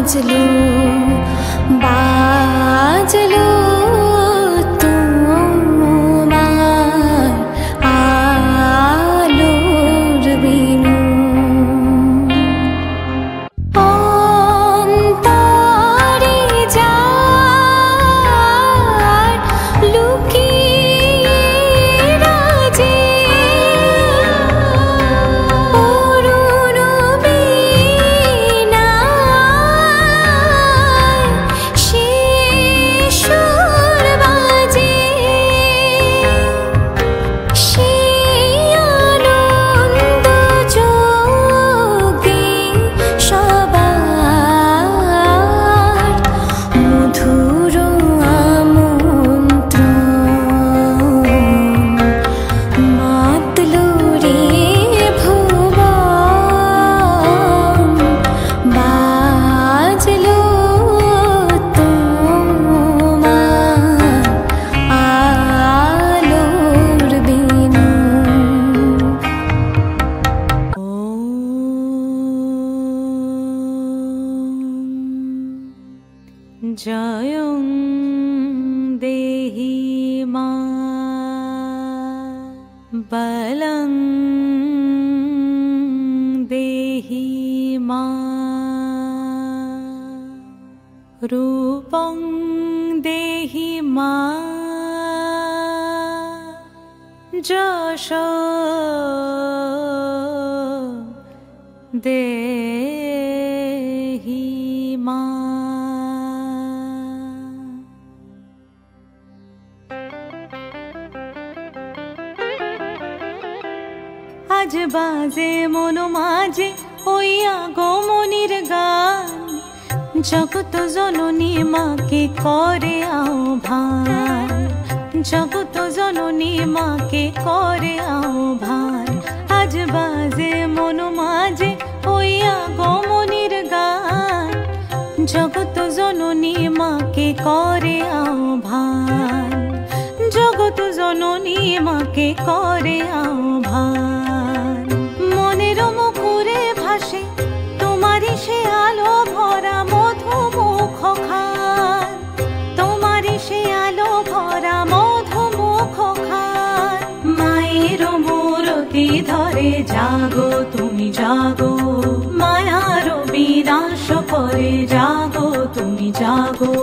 বাজলো বাজলো তোমার আলোর বিনু অন্তরে যার লুকিয়ে রাজে অরুণ বীণায় সে সুর বাজে সে আনন্দ যোগে সবার মধুর আমন্ত্রণ মাতলো রে ভুবন বাজলো তোমার আলোর বিনু জয়ং দেহি মা বলং দেহি মা রূপং দেহি মা যশ দেহি মা আজ বাজে মন মাঝে ওই আগমনির গান জগত জননী মাকে করে আহ্বান জগত জননী মাকে করে আহ্বান আজ বাজে মন মাঝে ওই আগমনির গান জগত জননী মাকে করে আহ্বান জগত জননী মাকে করে আহ্বান মনের মুখরে ভাসে তোমারই সে আলো ভরা মধুমুখ খান তোমারই সে আলো ভরা মধুমুখ খান মায়ের মূরতি ধরে জাগো তুমি জাগো মায়ার বিনাশ করে জাগো তুমি জাগো